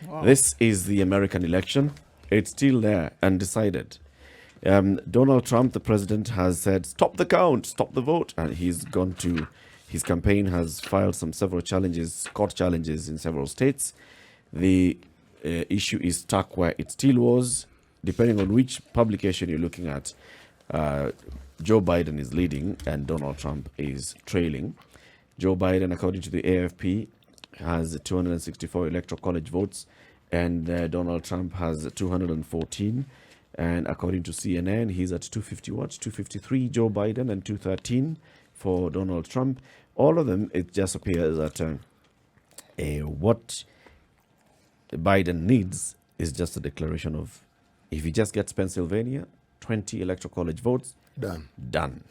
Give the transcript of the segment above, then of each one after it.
Wow. This is the American election. It's still there, undecided. Donald Trump, the president, has said, stop the count, stop the vote. And his campaign has filed several challenges, court challenges in several states. The issue is stuck where it still was. Depending on which publication you're looking at, Joe Biden is leading and Donald Trump is trailing. Joe Biden, according to the AFP, has 264 electoral college votes, and Donald Trump has 214. And according to CNN, he's at 253 Joe Biden and 213 for Donald Trump. All of them, it just appears that what Biden needs is just a declaration of, if he just gets Pennsylvania, 20 electoral college votes, done.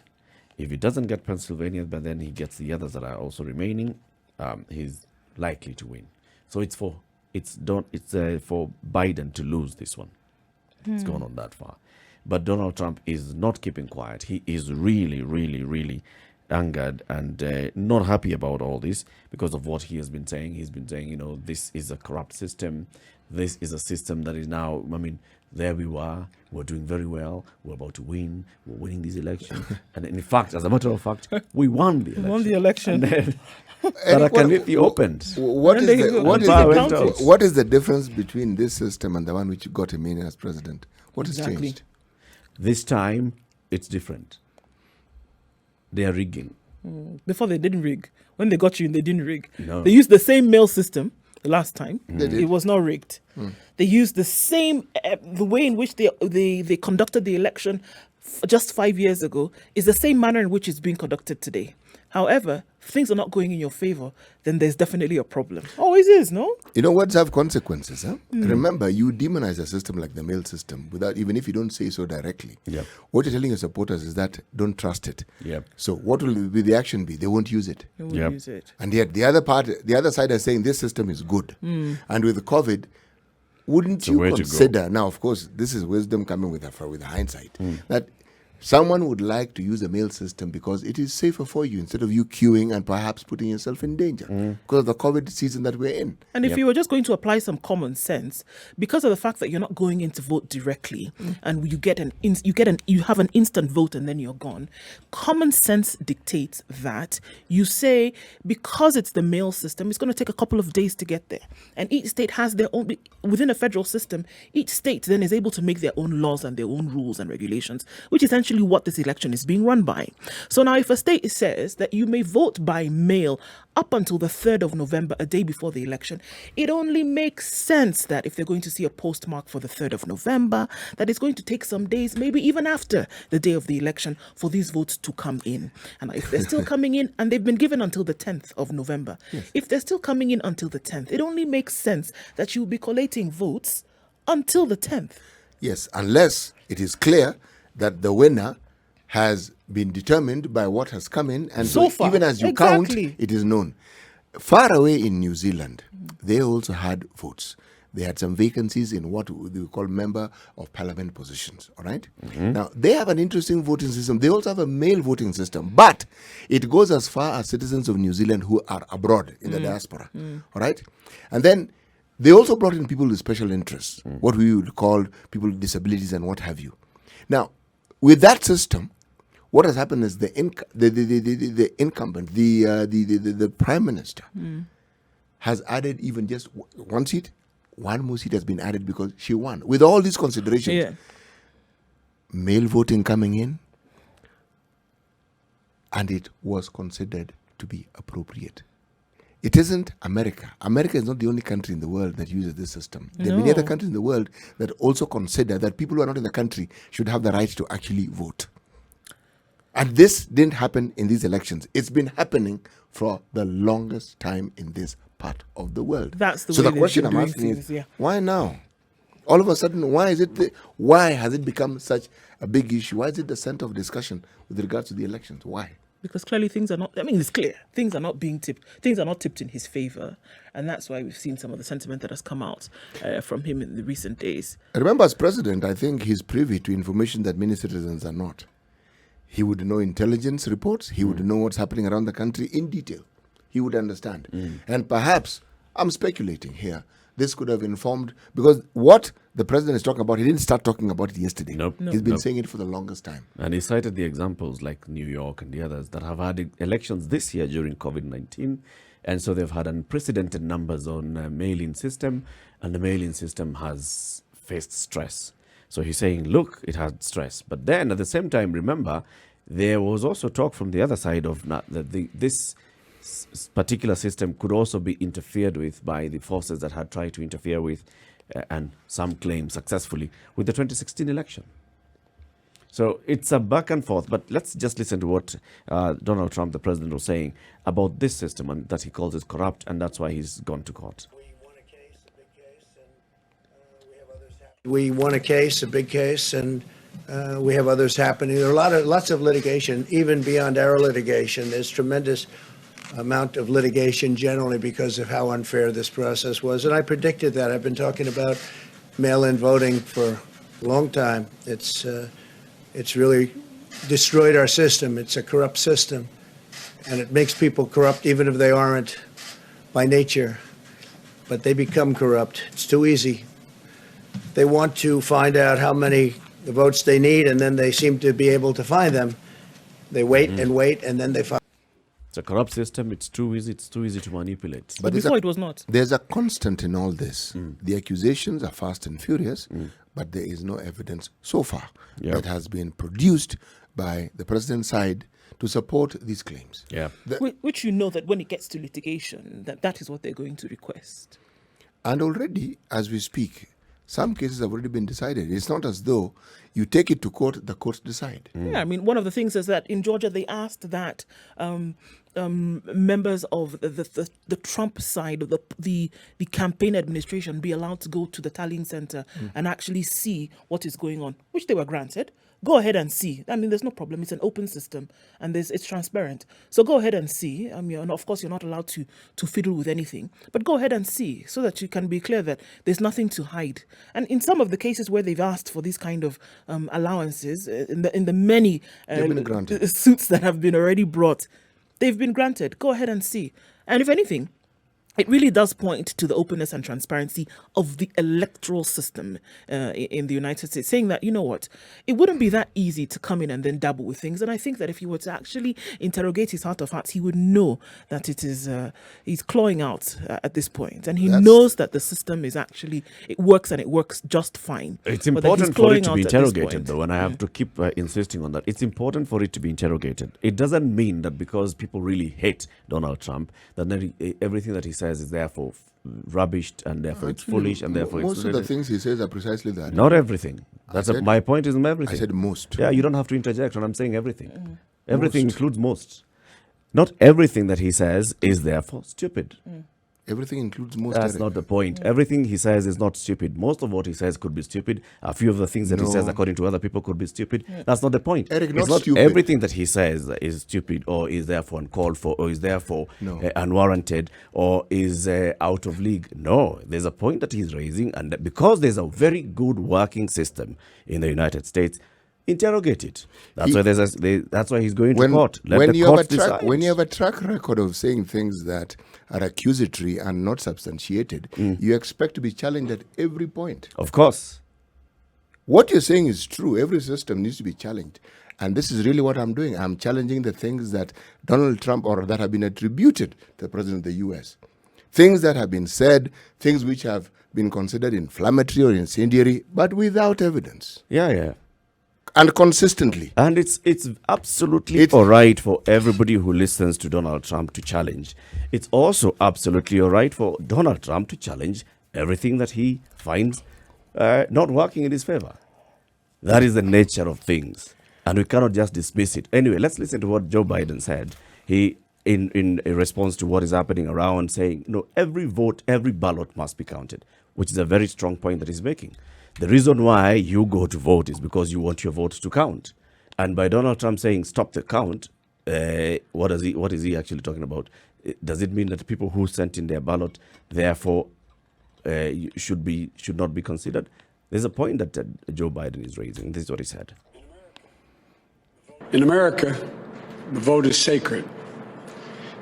If he doesn't get Pennsylvania, but then he gets the others that are also remaining, he's likely to win. So it's for Biden to lose this one. It's gone on that far. But Donald Trump is not keeping quiet. He is really, really, really angered and not happy about all this because of what he has been saying. He's been saying, this is a corrupt system. This is a system that is now, there we were. We're doing very well. We're about to win. We're winning these elections. And in fact, as a matter of fact, we won the election. Won the election. That can be opened. What is the difference between this system and the one which got him in as president? What has changed? This time, it's different. They are rigging. Before they didn't rig. When they got you in, they didn't rig. No. They used the same mail system the last time. It was not rigged. They used the same, the way in which they conducted the election just 5 years ago is the same manner in which it's being conducted today. However, if things are not going in your favor, then there's definitely a problem. Always is, no? Words have consequences. Huh? Remember, you demonize a system like the mail system even if you don't say so directly. Yep. What you're telling your supporters is that don't trust it. Yep. So what will be the action be? They won't use it. They won't use it. And yet the other side is saying this system is good. And with COVID, wouldn't you consider, now of course this is wisdom coming with hindsight, that someone would like to use a mail system because it is safer for you instead of you queuing and perhaps putting yourself in danger because of the COVID season that we're in. And if you were just going to apply some common sense, because of the fact that you're not going in to vote directly and you have an instant vote and then you're gone, common sense dictates that you say, because it's the mail system, it's going to take a couple of days to get there. And each state has their own, within a federal system, each state then is able to make their own laws and their own rules and regulations, which essentially what this election is being run by. So now if a state says that you may vote by mail up until the 3rd of November, a day before the election, it only makes sense that if they're going to see a postmark for the 3rd of November, that it's going to take some days, maybe even after the day of the election, for these votes to come in. And if they're still coming in, and they've been given until the 10th of November, if they're still coming in until the 10th, it only makes sense that you'll be collating votes until the 10th. Yes, unless it is clear that the winner has been determined by what has come in, and so far, even as you count, it is known. Far away in New Zealand, they also had votes. They had some vacancies in what we call member of parliament positions, all right? Now, they have an interesting voting system. They also have a mail voting system, but it goes as far as citizens of New Zealand who are abroad in the diaspora, all right? And then they also brought in people with special interests, what we would call people with disabilities and what have you. Now, with that system, what has happened is the incumbent, the prime minister, has added even just one seat. One more seat has been added because she won. With all these considerations, mail voting coming in, and it was considered to be appropriate. It isn't America. America is not the only country in the world that uses this system. There are many other countries in the world that also consider that people who are not in the country should have the right to actually vote. And this didn't happen in these elections. It's been happening for the longest time in this part of the world. That's the so way the question I'm asking is, why now? All of a sudden, why has it become such a big issue? Why is it the center of discussion with regards to the elections? Why? Because clearly things are not, it's clear. Things are not being tipped. Things are not tipped in his favor. And that's why we've seen some of the sentiment that has come out from him in the recent days. Remember, as president, I think he's privy to information that many citizens are not. He would know intelligence reports. He would know what's happening around the country in detail. He would understand. And perhaps, I'm speculating here, this could have informed, because what the president is talking about, he didn't start talking about it yesterday. Nope. He's been saying it for the longest time. And he cited the examples like New York and the others that have had elections this year during COVID-19. And so they've had unprecedented numbers on mail-in system, and the mail-in system has faced stress. So he's saying, look, it had stress. But then at the same time, remember, there was also talk from the other side of that this particular system could also be interfered with by the forces that had tried to interfere with, and some claim successfully, with the 2016 election. So it's a back and forth, but let's just listen to what Donald Trump, the president, was saying about this system, and that he calls it corrupt, and that's why he's gone to court. We won a case, a big case, and we have others happening. There are lots of litigation, even beyond our litigation. There's tremendous amount of litigation generally because of how unfair this process was, and I predicted that. I've been talking about mail-in voting for a long time. It's really destroyed our system. It's a corrupt system, and it makes people corrupt even if they aren't by nature, but they become corrupt. It's too easy. They want to find out how many the votes they need, and then they seem to be able to find them. They wait and wait, and then they find. It's a corrupt system. It's too easy to manipulate. But before it was not. There's a constant in all this. The accusations are fast and furious, but there is no evidence so far that has been produced by the president's side to support these claims. Yeah. Which you know that when it gets to litigation, that is what they're going to request. And already, as we speak, some cases have already been decided. It's not as though you take it to court, the courts decide. Yeah, I mean, one of the things is that in Georgia, they asked that members of the Trump side of the campaign administration be allowed to go to the tallying center and actually see what is going on, which they were granted. Go ahead and see. I mean, there's no problem. It's an open system, and it's transparent. So go ahead and see. And of course, you're not allowed to fiddle with anything, but go ahead and see so that you can be clear that there's nothing to hide. And in some of the cases where they've asked for these kind of allowances, in the many suits that have been already brought, they've been granted. Go ahead and see. And if anything, it really does point to the openness and transparency of the electoral system in the United States, saying that, you know what, it wouldn't be that easy to come in and then dabble with things. And I think that if he were to actually interrogate his heart of hearts, he would know that it is he's clawing out at this point. And he knows that the system is actually, it works and it works just fine. It's important for it to be interrogated, though, and I have to keep insisting on that. It's important for it to be interrogated. It doesn't mean that because people really hate Donald Trump, that everything that he says is therefore rubbish, and therefore it's foolish, and therefore most of the things he says are precisely that. Not everything. My point isn't everything. I said most. Yeah, you don't have to interject when I'm saying everything. Everything includes most. Not everything that he says is therefore stupid. Everything includes most. That's not the point. Everything he says is not stupid. Most of what he says could be stupid. A few of the things that he says, according to other people, could be stupid. That's not the point. Eric, it's not stupid. Everything that he says is stupid, or is therefore uncalled for, or is therefore unwarranted, or is out of league. No, there's a point that he's raising, and because there's a very good working system in the United States, interrogate it. That's why he's going to court. Let the court decide. When you have a track record of saying things that are accusatory and not substantiated, you expect to be challenged at every point. Of course. What you're saying is true. Every system needs to be challenged. And this is really what I'm doing. I'm challenging the things that Donald Trump, or that have been attributed to the president of the U.S. Things that have been said, things which have been considered inflammatory or incendiary, but without evidence. Yeah. And consistently. And it's absolutely all right for everybody who listens to Donald Trump to challenge. It's also absolutely all right for Donald Trump to challenge everything that he finds not working in his favor. That is the nature of things. And we cannot just dismiss it. Anyway, let's listen to what Joe Biden said. He, in response to what is happening around, saying, every vote, every ballot must be counted, which is a very strong point that he's making. The reason why you go to vote is because you want your vote to count. And by Donald Trump saying stop the count, what is he actually talking about? Does it mean that the people who sent in their ballot therefore should not be considered? There's a point that Joe Biden is raising. This is what he said. In America, the vote is sacred.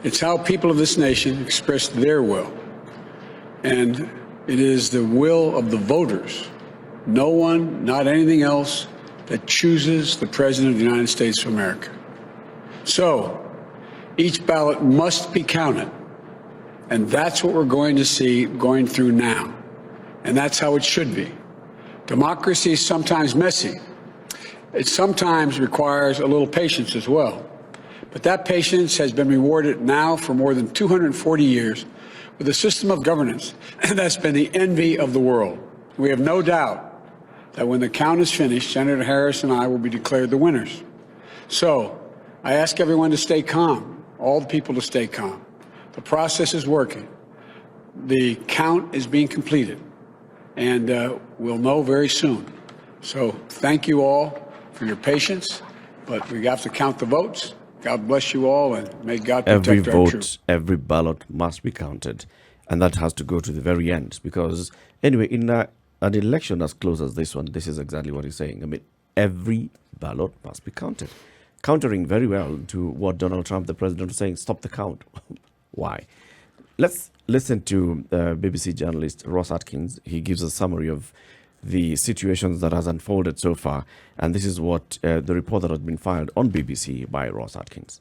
It's how people of this nation express their will. And It is the will of the voters, no one, not anything else, that chooses the President of the United States of America. So, each ballot must be counted. And that's what we're going to see going through now. And that's how it should be. Democracy is sometimes messy. It sometimes requires a little patience as well. But that patience has been rewarded now for more than 240 years with a system of governance that's been the envy of the world. We have no doubt that when the count is finished, Senator Harris and I will be declared the winners. So I ask everyone to stay calm, all the people to stay calm. The process is working. The count is being completed, and we'll know very soon. So thank you all for your patience, but we have to count the votes. God bless you all, and may God protect our troops. Every vote, every ballot must be counted, and that has to go to the very end. Because anyway, in an election as close as this one, this is exactly what he's saying. I mean, every ballot must be counted, countering very well to what Donald Trump, the president, was saying. Stop the count. Why? Let's listen to BBC journalist Ross Atkins. He gives a summary of the situations that has unfolded so far, and this is what the report that has been filed on BBC by Ross Atkins.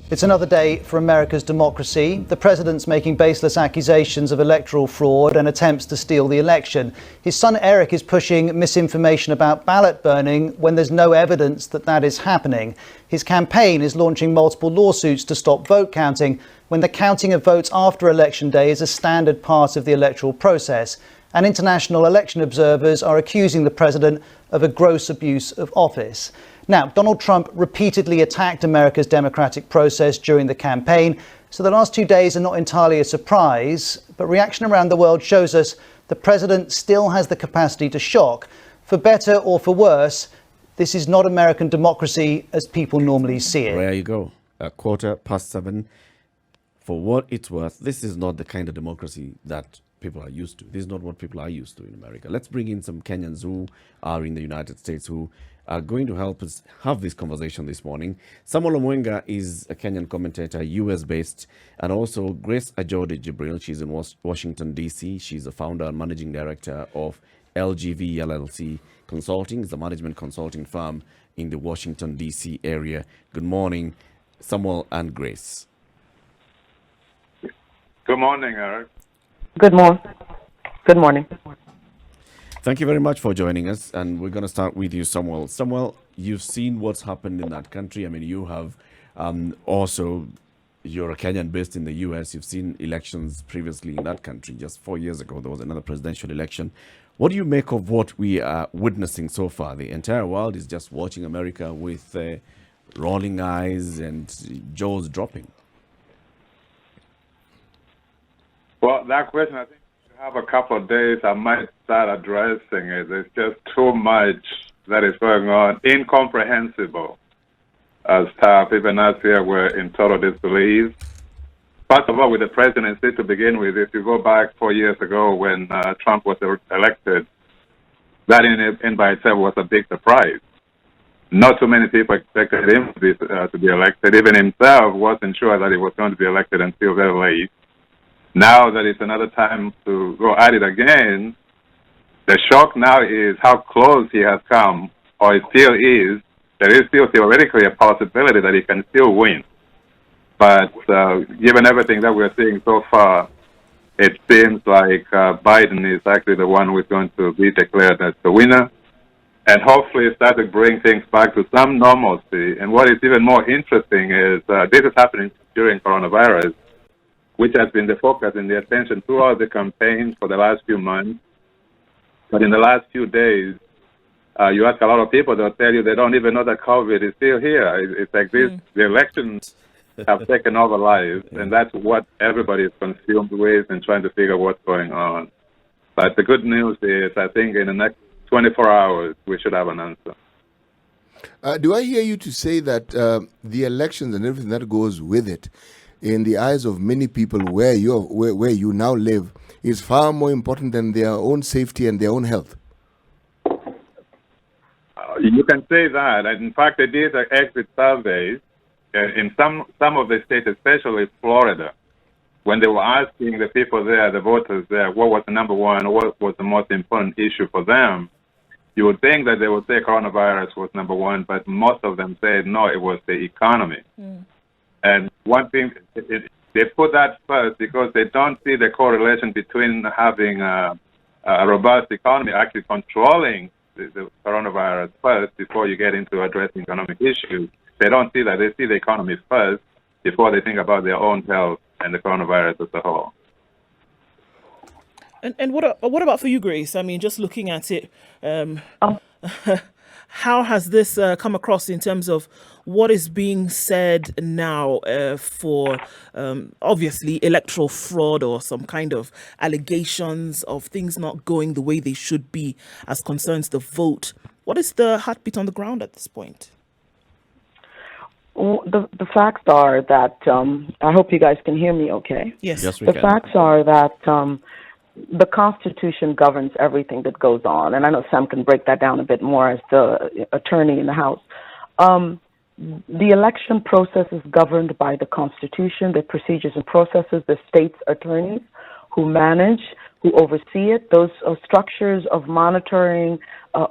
It's another day for America's democracy. The president's making baseless accusations of electoral fraud and attempts to steal the election. His son Eric is pushing misinformation about ballot burning when there's no evidence that that is happening. His campaign is launching multiple lawsuits to stop vote counting when the counting of votes after Election Day is a standard part of the electoral process. And international election observers are accusing the president of a gross abuse of office. Now, Donald Trump repeatedly attacked America's democratic process during the campaign, so the last 2 days are not entirely a surprise, but reaction around the world shows us the president still has the capacity to shock. For better or for worse, this is not American democracy as people normally see it. There you go. 7:15. For what it's worth, this is not the kind of democracy that people are used to. This is not what people are used to in America. Let's bring in some Kenyans who are in the United States who are going to help us have this conversation this morning. Samuel Omwenga is a Kenyan commentator, US-based, and also Grace Ajode Jibril. She's in Washington, D.C. She's the founder and managing director of LGV LLC Consulting. It's a management consulting firm in the Washington, D.C. area. Good morning, Samuel and Grace. Good morning, Eric. Good morning. Good morning. Thank you very much for joining us, and we're going to start with you, Samuel. Samuel, you've seen what's happened in that country. I mean, you have also, you're a Kenyan based in the U.S. You've seen elections previously in that country. Just 4 years ago, there was another presidential election. What do you make of what we are witnessing so far? The entire world is just watching America with rolling eyes and jaws dropping. Well, that question, I think if you have a couple of days, I might start addressing it. There's just too much that is going on, incomprehensible stuff. Even us here, we're in total disbelief. First of all, with the presidency to begin with, if you go back 4 years ago when Trump was elected, that in by itself was a big surprise. Not too many people expected him to be elected. Even himself wasn't sure that he was going to be elected until very late. Now that it's another time to go at it again, the shock now is how close he has come, or it still is. There is still theoretically a possibility that he can still win. But given everything that we're seeing so far, it seems like Biden is actually the one who is going to be declared as the winner, and hopefully start to bring things back to some normalcy. And what is even more interesting is this is happening during coronavirus, which has been the focus and the attention throughout the campaign for the last few months. But in the last few days, you ask a lot of people, they'll tell you they don't even know that COVID is still here. It's like this, the elections have taken over lives, and that's what everybody is consumed with and trying to figure what's going on. But the good news is, I think in the next 24 hours, we should have an answer. Do I hear you to say that the elections and everything that goes with it, in the eyes of many people where you now live, is far more important than their own safety and their own health? You can say that. And in fact, they did exit surveys in some of the states, especially Florida, when they were asking the people there, the voters there, what was the number one, or what was the most important issue for them, you would think that they would say coronavirus was number one, but most of them said no, it was the economy. And one thing, they put that first because they don't see the correlation between having a robust economy, actually controlling the coronavirus first before you get into addressing economic issues. They don't see that. They see the economy first before they think about their own health and the coronavirus as a whole. And what about for you, Grace? I mean, just looking at it, how has this come across in terms of what is being said now for obviously electoral fraud or some kind of allegations of things not going the way they should be as concerns the vote? What is the heartbeat on the ground at this point? Well, the facts are that I hope you guys can hear me okay. Yes, Yes, we The can. facts are that the Constitution governs everything that goes on, and I know Sam can break that down a bit more as the attorney in the House. The election process is governed by the Constitution, the procedures and processes, the state's attorneys who manage, who oversee it. Those structures of monitoring,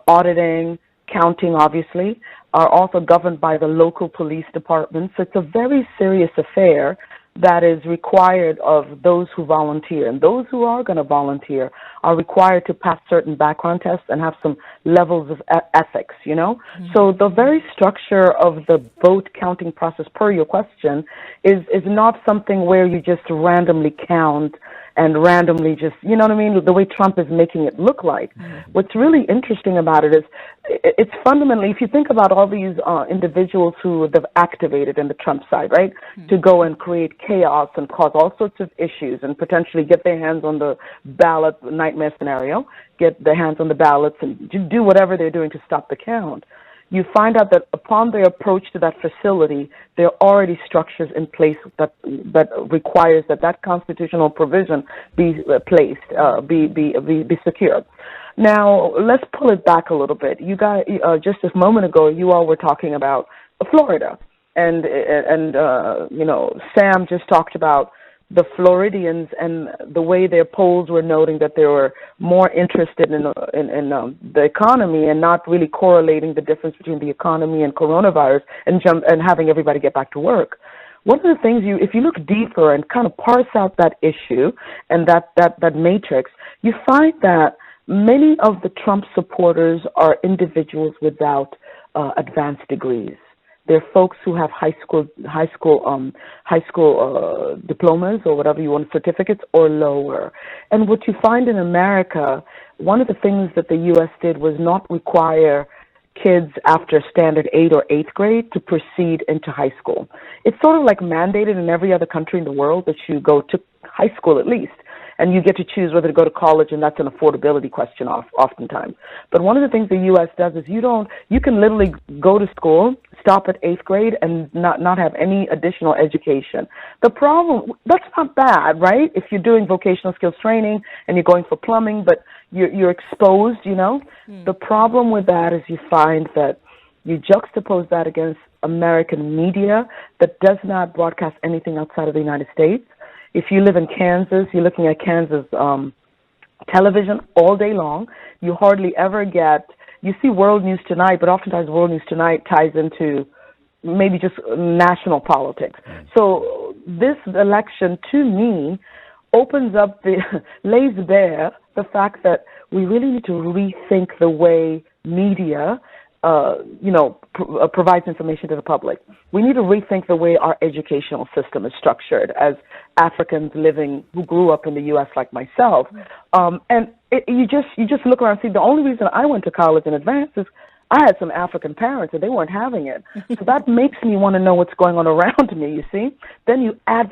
auditing, counting, obviously, are also governed by the local police departments. So it's a very serious affair that is required of those who volunteer. And those who are going to volunteer are required to pass certain background tests and have some levels of ethics, you know? So the very structure of the vote counting process, per your question, is not something where you just randomly count and randomly just, you know what I mean, the way Trump is making it look like. What's really interesting about it is it's fundamentally, if you think about all these individuals who they've activated in the Trump side, right, to go and create chaos and cause all sorts of issues and potentially get their hands on the ballot, nightmare scenario, get their hands on the ballots and do whatever they're doing to stop the count. You find out that upon their approach to that facility, there are already structures in place that requires that constitutional provision be placed, be secured. Now, let's pull it back a little bit. You guys, just a moment ago, you all were talking about Florida, and you know, Sam just talked about the Floridians and the way their polls were noting that they were more interested in the economy and not really correlating the difference between the economy and coronavirus and having everybody get back to work. One of the things if you look deeper and kind of parse out that issue and that matrix, you find that many of the Trump supporters are individuals without advanced degrees. They're folks who have high school diplomas or whatever you want, certificates or lower. And what you find in America, one of the things that the U.S. did was not require kids after standard 8 or 8th grade to proceed into high school. It's sort of like mandated in every other country in the world that you go to high school at least. And you get to choose whether to go to college, and that's an affordability question oftentimes. But one of the things the U.S. does is you can literally go to school, stop at 8th grade, and not have any additional education. The problem, that's not bad, right? If you're doing vocational skills training and you're going for plumbing, but you're exposed, you know. The problem with that is you find that you juxtapose that against American media that does not broadcast anything outside of the United States. If you live in Kansas, you're looking at Kansas television all day long. You hardly ever you see World News Tonight, but oftentimes World News Tonight ties into maybe just national politics. So this election, to me, opens up lays bare the fact that we really need to rethink the way media provides information to the public. We need to rethink the way our educational system is structured as Africans who grew up in the U.S. like myself. You just look around and see the only reason I went to college in advance is I had some African parents and they weren't having it. So that makes me want to know what's going on around me, you see. Then you add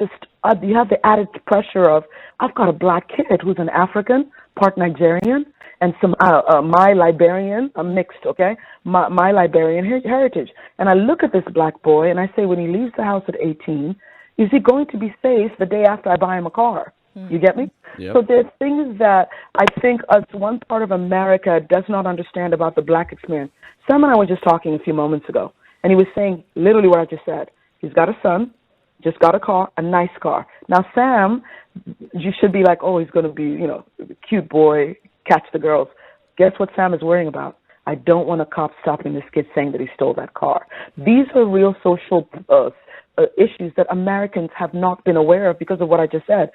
you have the added pressure of, I've got a black kid who's an African, part Nigerian, and some my Liberian, I'm mixed, okay, my Liberian heritage. And I look at this black boy and I say, when he leaves the house at 18, is he going to be safe the day after I buy him a car? You get me? Yep. So there's things that I think one part of America does not understand about the black experience. Sam and I were just talking a few moments ago, and he was saying literally what I just said. He's got a son. just got a car, a nice car. Now, Sam, you should be like, oh, he's going to be, you know, cute boy, catch the girls. Guess what Sam is worrying about? I don't want a cop stopping this kid saying that he stole that car. These are real social issues that Americans have not been aware of because of what I just said.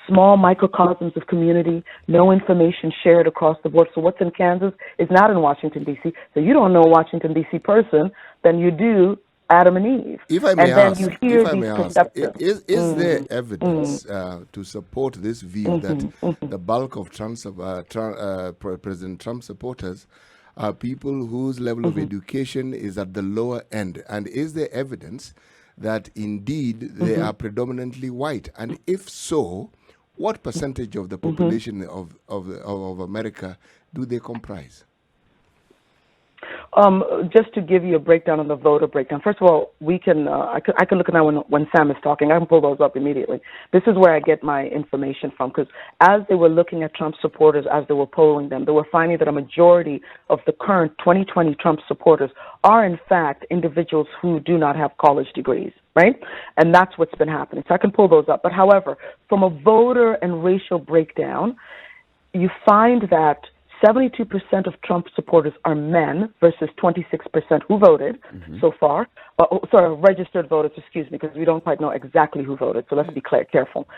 Small microcosms of community, no information shared across the board. So what's in Kansas is not in Washington, D.C. So you don't know a Washington, D.C. person than you do Adam and Eve. If I may ask, is Mm-hmm. there evidence to support this view that the bulk of President Trump supporters are people whose level of education is at the lower end? And is there evidence that indeed they are predominantly white? And if so, what percentage of the population of America do they comprise? Just to give you a breakdown on the voter breakdown. First of all, we can I can look at that when Sam is talking. I can pull those up immediately. This is where I get my information from, because as they were looking at Trump supporters, as they were polling them, they were finding that a majority of the current 2020 Trump supporters are in fact individuals who do not have college degrees, right? And that's what's been happening. So I can pull those up. But however, from a voter and racial breakdown, you find that 72% of Trump supporters are men versus 26% who voted so far. Registered voters, excuse me, because we don't quite know exactly who voted, so let's be careful.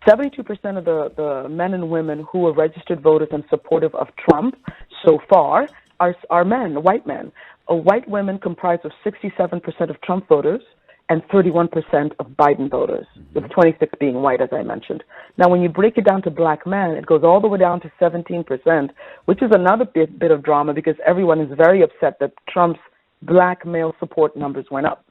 72% of the men and women who are registered voters and supportive of Trump so far are men, white men. White women comprise of 67% of Trump voters and 31% of Biden voters, with 26 being white, as I mentioned. Now, when you break it down to black men, it goes all the way down to 17%, which is another bit of drama because everyone is very upset that Trump's black male support numbers went up.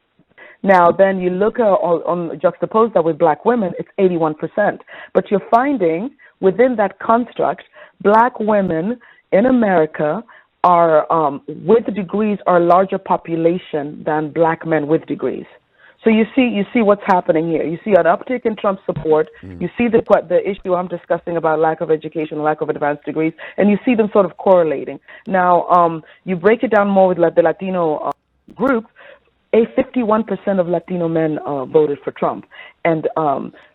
Now, then you look juxtapose that with black women, it's 81%. But you're finding within that construct, black women in America are with degrees are a larger population than black men with degrees. So you see what's happening here. You see an uptick in Trump support. You see the issue I'm discussing about lack of education, lack of advanced degrees, and you see them sort of correlating. Now, you break it down more with the Latino group. 51% of Latino men voted for Trump, and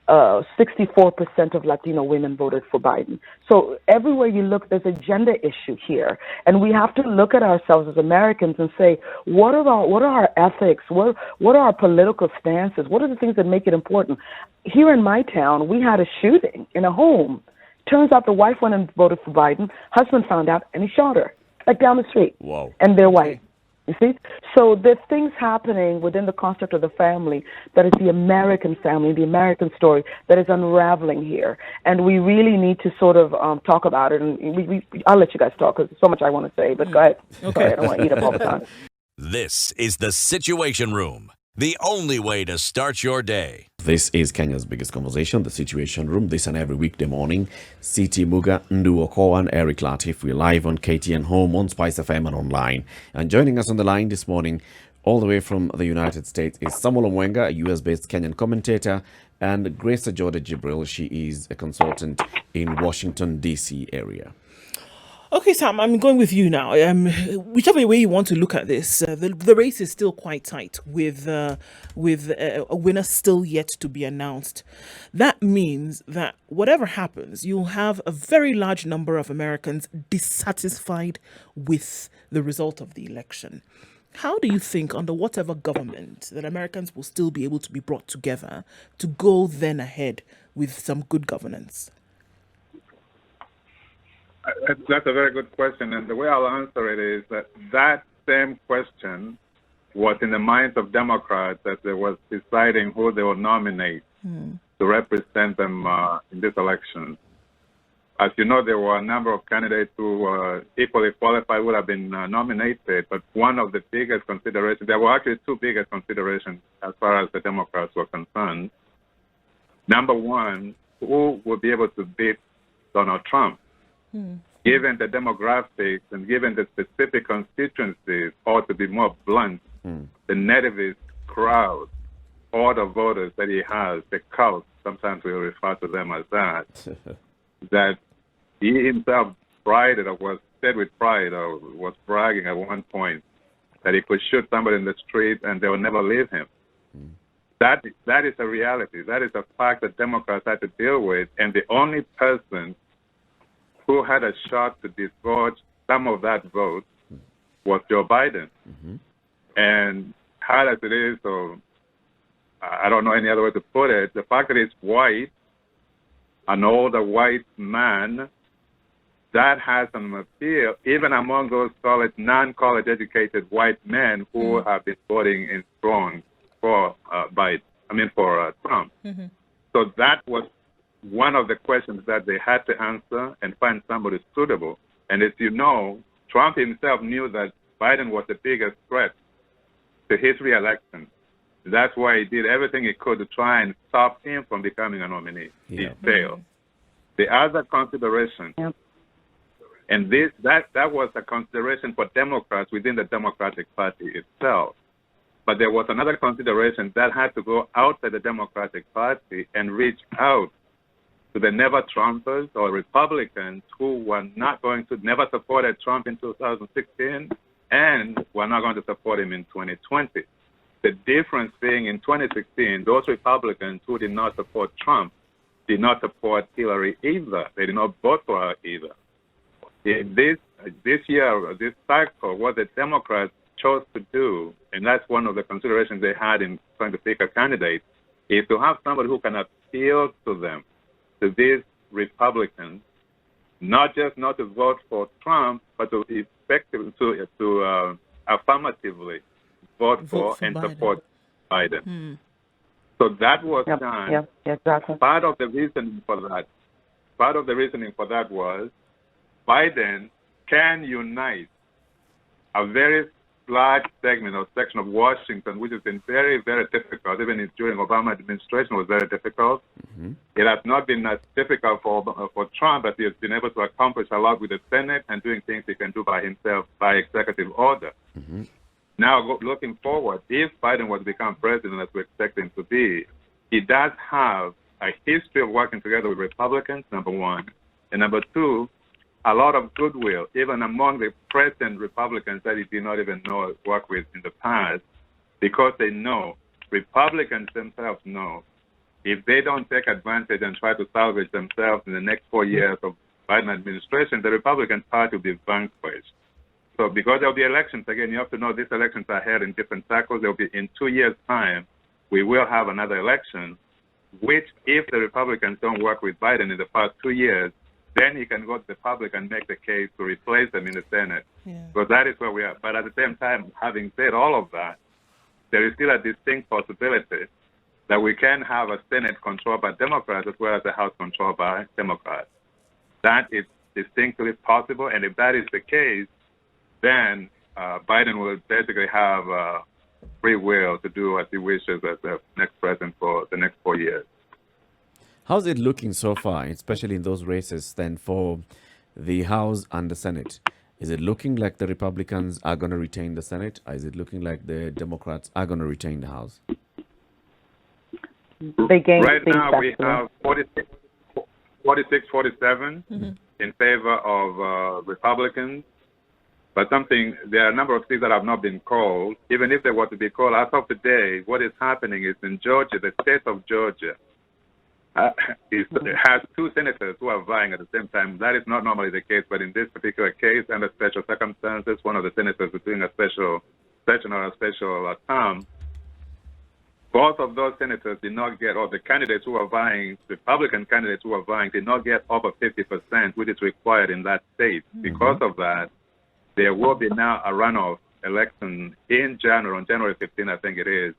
64% of Latino women voted for Biden. So everywhere you look, there's a gender issue here, and we have to look at ourselves as Americans and say, what are our ethics? What are our political stances? What are the things that make it important? Here in my town, we had a shooting in a home. Turns out the wife went and voted for Biden. Husband found out, and he shot her, like down the street. Wow. And they're white. You see? So there's things happening within the construct of the family that is the American family, the American story that is unraveling here. And we really need to sort of talk about it. And I'll let you guys talk because there's so much I want to say, but go ahead. Okay. Sorry, I don't want to eat up all the time. This is the Situation Room, the only way to start your day. This is Kenya's biggest conversation, the Situation Room, this and every weekday morning. Siti Muga, Ndu Okoa, and Eric Latif. We're live on KTN Home, on Spice FM, and online. And joining us on the line this morning, all the way from the United States, is Samuel Omwenga, a US-based Kenyan commentator, and Grace Ajode Jibril. She is a consultant in Washington, D.C. area. Okay, Sam, I'm going with you now. Whichever way you want to look at this, the race is still quite tight with a winner still yet to be announced. That means that whatever happens, you'll have a very large number of Americans dissatisfied with the result of the election. How do you think, under whatever government, that Americans will still be able to be brought together to go then ahead with some good governance? That's a very good question, and the way I'll answer it is that same question was in the minds of Democrats as they was deciding who they will nominate to represent them in this election. As you know, there were a number of candidates who were equally qualified, would have been nominated, but one of the biggest considerations, there were actually two biggest considerations as far as the Democrats were concerned. Number one, who will be able to beat Donald Trump? Given the demographics and given the specific constituencies, or to be more blunt, the nativist crowd, all the voters that he has, the cult, sometimes we refer to them as that, that he himself prided, or was said with pride, or was bragging at one point, that he could shoot somebody in the street and they will never leave him. That is a reality. That is a fact that Democrats had to deal with. And the only person who had a shot to dislodge some of that vote was Joe Biden. And hard as it is, or I don't know any other way to put it, the fact that he's white, an older white man, that has some appeal, even among those non-college educated white men who have been voting in strong for Trump. So that was one of the questions that they had to answer and find somebody suitable. And as you know, Trump himself knew that Biden was the biggest threat to his reelection. That's why he did everything he could to try and stop him from becoming a nominee. He failed. The other consideration, and that was a consideration for Democrats within the Democratic Party itself. But there was another consideration that had to go outside the Democratic Party and reach out to the never-Trumpers or Republicans who were never supported Trump in 2016 and were not going to support him in 2020. The difference being in 2016, those Republicans who did not support Trump did not support Hillary either. They did not vote for her either. This year, this cycle, what the Democrats chose to do, and that's one of the considerations they had in trying to pick a candidate, is to have somebody who can appeal to them, to these Republicans, not just not to vote for Trump, but to affirmatively vote for and Biden. Support Biden. So that was done. Yeah, exactly. Part of the reasoning for that was Biden can unite a very large segment or section of Washington, which has been very, very difficult. Even during Obama administration, was very difficult. It has not been as difficult for Trump, but he has been able to accomplish a lot with the Senate and doing things he can do by himself by executive order. Now, looking forward, if Biden was to become president, as we expect him to be, he does have a history of working together with Republicans, number one. And number two, a lot of goodwill, even among the present Republicans that he did not even work with in the past, because they know, Republicans themselves know, if they don't take advantage and try to salvage themselves in the next 4 years of Biden administration, the Republican Party will be vanquished. So because there will be elections, again, you have to know these elections are held in different cycles. There will be in 2 years' time, we will have another election, which if the Republicans don't work with Biden in the past 2 years, then he can go to the public and make the case to replace them in the Senate. Because that is where we are. But at the same time, having said all of that, there is still a distinct possibility that we can have a Senate controlled by Democrats as well as a House controlled by Democrats. That is distinctly possible. And if that is the case, then Biden will basically have free will to do as he wishes as the next president for the next 4 years. How's it looking so far, especially in those races, then for the House and the Senate? Is it looking like the Republicans are going to retain the Senate? Or is it looking like the Democrats are going to retain the House? Right now, we have 46-47 in favor of Republicans. But there are a number of seats that have not been called. Even if they were to be called, as of today, what is happening is in Georgia, the state of Georgia, has 2 senators who are vying at the same time. That is not normally the case, but in this particular case, under special circumstances, one of the senators is doing a special session or a special term. Both of those senators did not get, or the candidates who are vying, Republican candidates who are vying, did not get over 50%, which is required in that state. Because of that, there will be now a runoff election in January, on January 15, I think it is,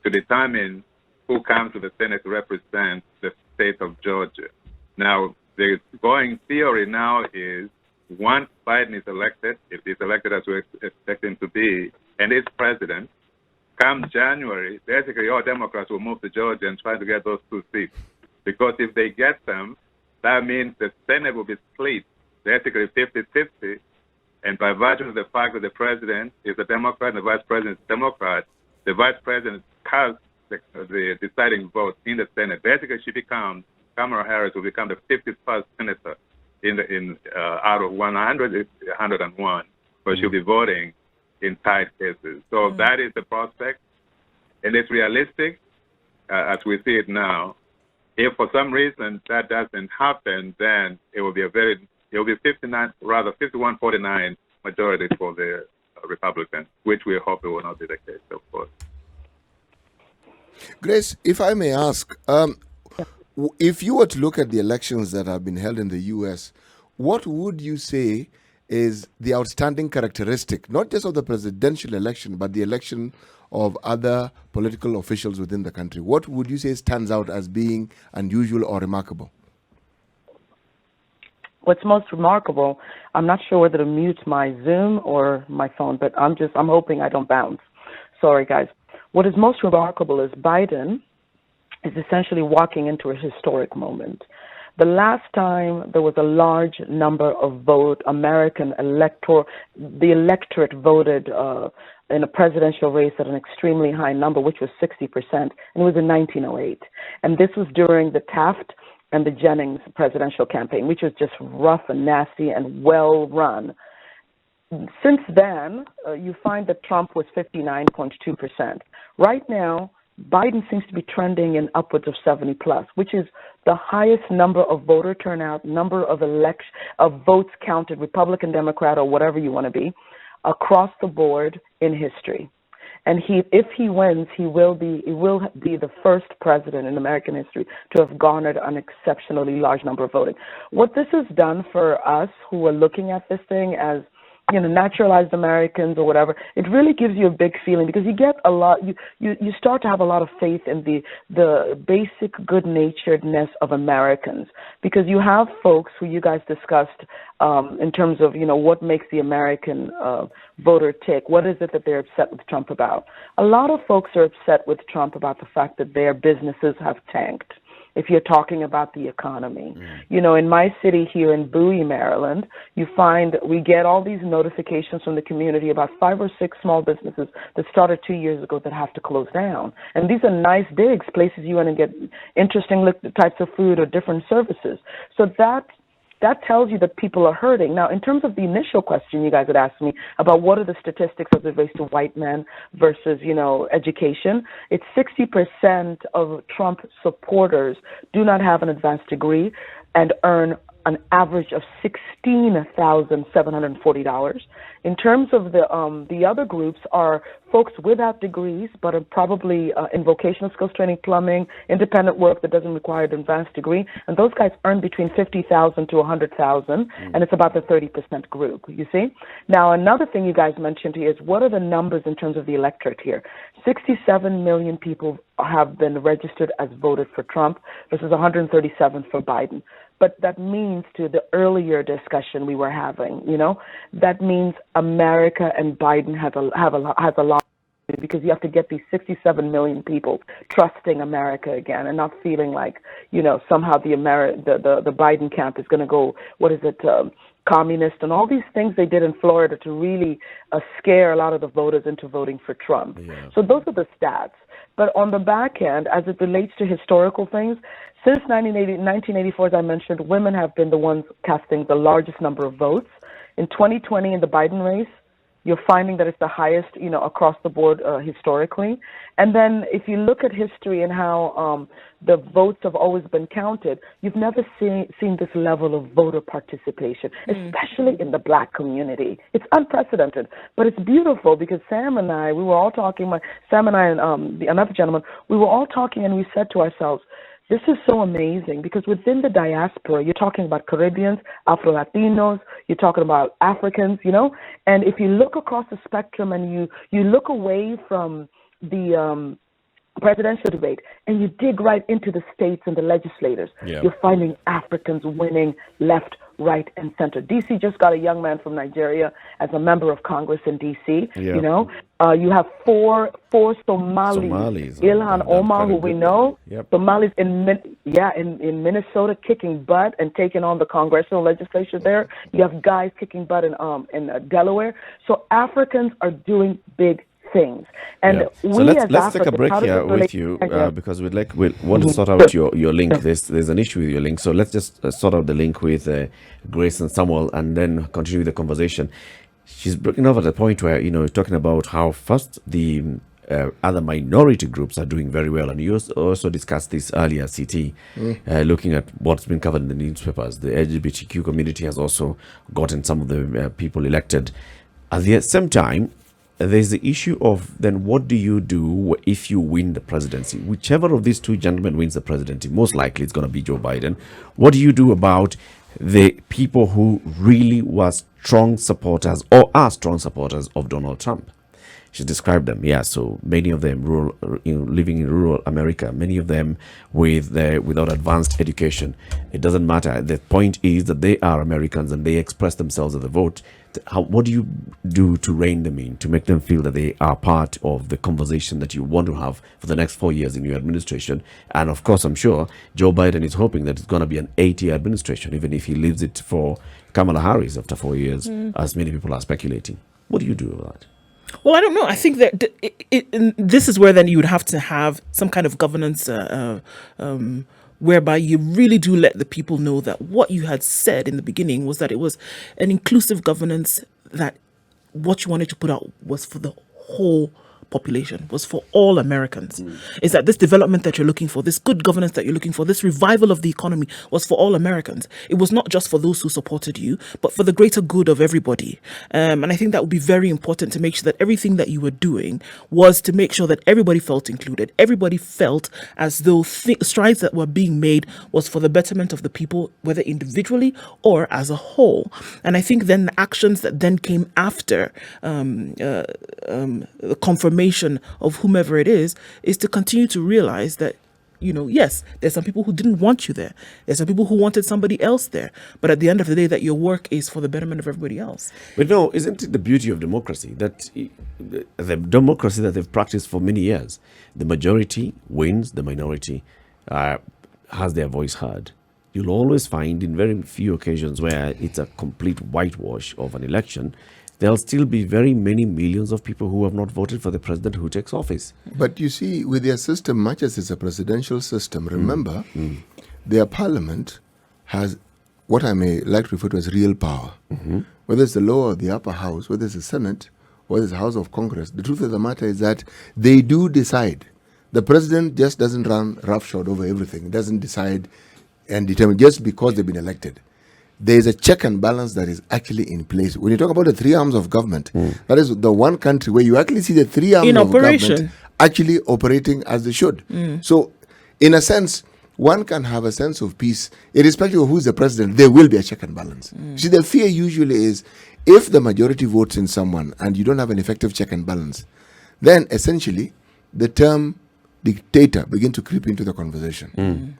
to determine who comes to the Senate to represent the state of Georgia. Now, the going theory now is once Biden is elected, if he's elected as we expect him to be, and is president, come January, basically all Democrats will move to Georgia and try to get those 2 seats. Because if they get them, that means the Senate will be split, basically 50-50, and by virtue of the fact that the president is a Democrat and the vice president is a Democrat, the vice president casts the deciding vote in the Senate. Basically, Kamala Harris will become the 51st senator out of 101, but she'll be voting in tight cases. So that is the prospect, and it's realistic. as we see it now. If for some reason that doesn't happen, then it will be 51-49 majority for the Republicans, which we hope it will not be the case, of course. Grace, if I may ask, if you were to look at the elections that have been held in the U.S., what would you say is the outstanding characteristic, not just of the presidential election, but the election of other political officials within the country? What would you say stands out as being unusual or remarkable? What's most remarkable, I'm not sure whether to mute my Zoom or my phone, but I'm hoping I don't bounce. Sorry, guys. What is most remarkable is Biden is essentially walking into a historic moment. The last time there was a large number of the electorate voted in a presidential race at an extremely high number, which was 60%, and it was in 1908. And this was during the Taft and the Jennings presidential campaign, which was just rough and nasty and well run. Since then, you find that Trump was 59.2%. Right now, Biden seems to be trending in upwards of 70 plus, which is the highest number of voter turnout, number of votes counted, Republican, Democrat, or whatever you want to be, across the board in history. And if he wins, he will be the first president in American history to have garnered an exceptionally large number of voting. What this has done for us who are looking at this thing as naturalized Americans or whatever, it really gives you a big feeling because you get a lot, you start to have a lot of faith in the basic good-naturedness of Americans, because you have folks who you guys discussed in terms of, what makes the American voter tick. What is it that they're upset with Trump about? A lot of folks are upset with Trump about the fact that their businesses have tanked. If you're talking about the economy. In my city here in Bowie, Maryland, you find we get all these notifications from the community about 5 or 6 small businesses that started 2 years ago that have to close down. And these are nice digs, places you want to get interesting types of food or different services. So that tells you that people are hurting. Now, in terms of the initial question you guys had asked me about what are the statistics as it relates to white men versus, education, it's 60% of Trump supporters do not have an advanced degree and earn an average of $16,740. In terms of the other groups are folks without degrees but are probably in vocational skills training, plumbing, independent work that doesn't require an advanced degree, and those guys earn between $50,000 to $100,000, and it's about the 30% group. You see? Now, another thing you guys mentioned here is what are the numbers in terms of the electorate here? 67 million people have been registered as voted for Trump versus 137 for Biden. But that means, to the earlier discussion we were having, that means America and Biden has a lot to do, because you have to get these 67 million people trusting America again and not feeling like, somehow the Biden camp is going to go, communist and all these things they did in Florida to really scare a lot of the voters into voting for Trump. Yeah. So those are the stats. But on the back end, as it relates to historical things, since 1984, as I mentioned, women have been the ones casting the largest number of votes. In 2020, in the Biden race, you're finding that it's the highest, across the board historically. And then if you look at history and how the votes have always been counted, you've never seen this level of voter participation, especially in the black community. It's unprecedented, but it's beautiful because Sam and I, we were all talking, Sam and I and another gentleman, we were all talking and we said to ourselves, this is so amazing because within the diaspora, you're talking about Caribbeans, Afro-Latinos, you're talking about Africans, and if you look across the spectrum and you look away from the presidential debate and you dig right into the states and the legislators, you're finding Africans winning left, right, and center. D.C. just got a young man from Nigeria as a member of Congress in D.C., you have four Somalis. Ilhan Omar, who we know. Somalis in Minnesota kicking butt and taking on the congressional legislature there. You have guys kicking butt in Delaware. So Africans are doing big things. And so let's take a break here with you because we want to sort out your link. There's an issue with your link. So let's just sort out the link with Grace and Samuel and then continue the conversation. She's breaking off at the point where, talking about how first the other minority groups are doing very well. And you also discussed this earlier, CT, looking at what's been covered in the newspapers. The LGBTQ community has also gotten some of the people elected. At the same time, there's the issue of then what do you do if you win the presidency? Whichever of these two gentlemen wins the presidency, most likely it's going to be Joe Biden. What do you do about the people who really were strong supporters or are strong supporters of Donald Trump? She described them, yeah. So many of them rural, living in rural America, many of them without advanced education. It doesn't matter. The point is that they are Americans and they express themselves at the vote. What do you do to rein them in, to make them feel that they are part of the conversation that you want to have for the next 4 years in your administration? And of course, I'm sure Joe Biden is hoping that it's going to be an 8-year administration, even if he leaves it for Kamala Harris after 4 years, as many people are speculating. What do you do about that? Well, I don't know. I think that this is where then you would have to have some kind of governance whereby you really do let the people know that what you had said in the beginning was that it was an inclusive governance, that what you wanted to put out was for the whole population, was for all Americans. Is that this development that you're looking for, this good governance that you're looking for, this revival of the economy was for all Americans. It was not just for those who supported you, but for the greater good of everybody. And I think that would be very important, to make sure that everything that you were doing was to make sure that everybody felt included. Everybody felt as though strides that were being made was for the betterment of the people, whether individually or as a whole. And I think then the actions that then came after the confirmation of whomever it is to continue to realize that, yes, there's some people who didn't want you there. There's some people who wanted somebody else there. But at the end of the day, that your work is for the betterment of everybody else. But no, isn't it the beauty of democracy, that the democracy that they've practiced for many years, the majority wins, the minority has their voice heard? You'll always find in very few occasions where it's a complete whitewash of an election, there'll still be very many millions of people who have not voted for the president who takes office. But you see, with their system, much as it's a presidential system, remember, their parliament has what I may like to refer to as real power. Whether it's the lower or the upper house, whether it's the Senate, whether it's the House of Congress, the truth of the matter is that they do decide. The president just doesn't run roughshod over everything. Doesn't decide and determine just because they've been elected. There is a check and balance that is actually in place. When you talk about the three arms of government, that is the one country where you actually see the three arms of government actually operating as they should. So, in a sense, one can have a sense of peace, irrespective of who's the president. There will be a check and balance. See, the fear usually is if the majority votes in someone and you don't have an effective check and balance, then essentially the term dictator begins to creep into the conversation.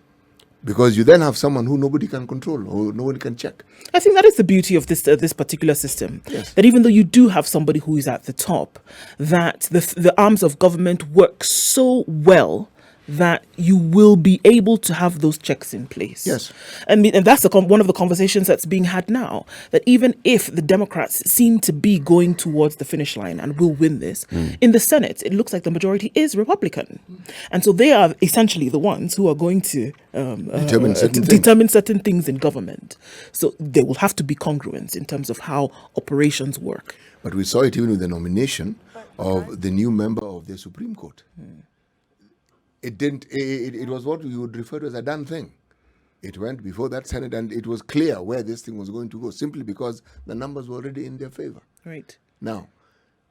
Because you then have someone who nobody can control or no one can check. I think that is the beauty of this particular system. Yes. That even though you do have somebody who is at the top, that the arms of government work so well that you will be able to have those checks in place. Yes. And that's one of the conversations that's being had now, that even if the Democrats seem to be going towards the finish line and will win this, in the Senate, it looks like the majority is Republican. And so they are essentially the ones who are going to determine certain things in government. So there will have to be congruence in terms of how operations work. But we saw it even with the nomination of the new member of the Supreme Court. It was what we would refer to as a done thing. It went before that Senate and it was clear where this thing was going to go, simply because the numbers were already in their favor. Right. Now,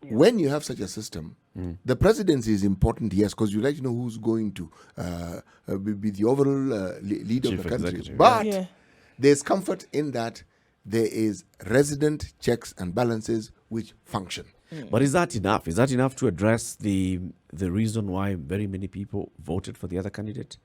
when you have such a system, the presidency is important, yes, because you like to know who's going to be the overall leader of the country. But there's comfort in that there is resident checks and balances which function. But is that enough? Is that enough to address the reason why very many people voted for the other candidate?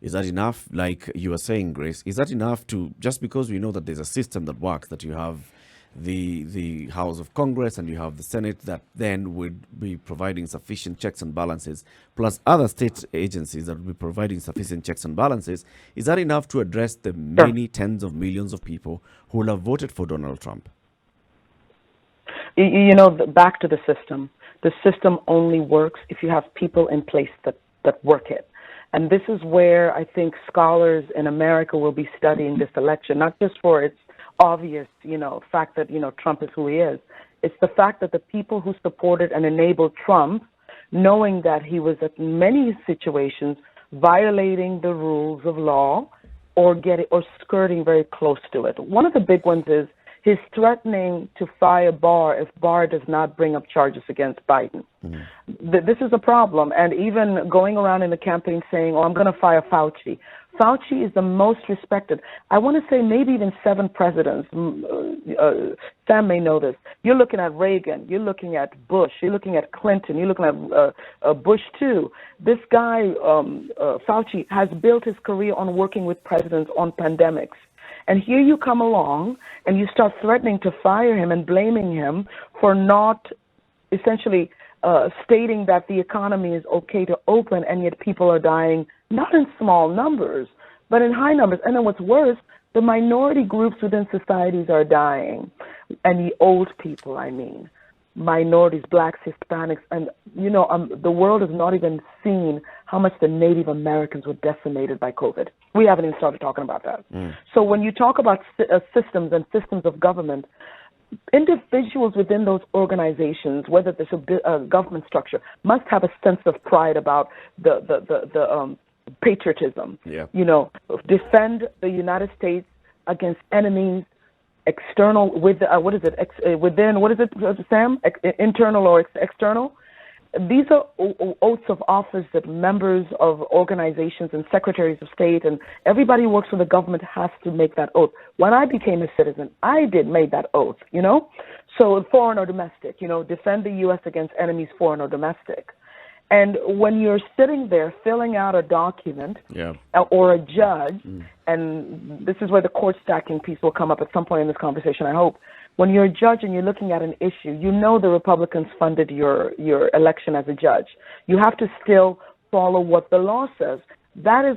Is that enough, like you were saying, Grace? Is that enough to, just because we know that there's a system that works, that you have the House of Congress and you have the Senate that then would be providing sufficient checks and balances, plus other state agencies that would be providing sufficient checks and balances, is that enough to address the many tens of millions of people who will have voted for Donald Trump? Back to the system. The system only works if you have people in place that work it. And this is where I think scholars in America will be studying this election, not just for its obvious, fact that, Trump is who he is. It's the fact that the people who supported and enabled Trump knowing that he was at many situations violating the rules of law or skirting very close to it. One of the big ones is he's threatening to fire Barr if Barr does not bring up charges against Biden. This is a problem. And even going around in the campaign saying, I'm going to fire Fauci. Fauci is the most respected. I want to say maybe even 7 presidents. Sam may know this. You're looking at Reagan. You're looking at Bush. You're looking at Clinton. You're looking at Bush too. This guy, Fauci, has built his career on working with presidents on pandemics. And here you come along and you start threatening to fire him and blaming him for not essentially stating that the economy is okay to open, and yet people are dying, not in small numbers, but in high numbers. And then what's worse, the minority groups within societies are dying, and the old people, I mean, minorities, blacks, Hispanics, and, the world has not even seen how much the Native Americans were decimated by COVID. We haven't even started talking about that. So when you talk about systems and systems of government, individuals within those organizations, whether there's a government structure, must have a sense of pride about the patriotism. Yeah. Defend the United States against enemies, external Sam? Internal or external? These are oaths of office that members of organizations and secretaries of state and everybody who works for the government has to make that oath. When I became a citizen, I made that oath, So foreign or domestic, defend the U.S. against enemies, foreign or domestic. And when you're sitting there filling out a document or a judge, and this is where the court stacking piece will come up at some point in this conversation, I hope. When you're a judge and you're looking at an issue, the Republicans funded your election as a judge. You have to still follow what the law says. That is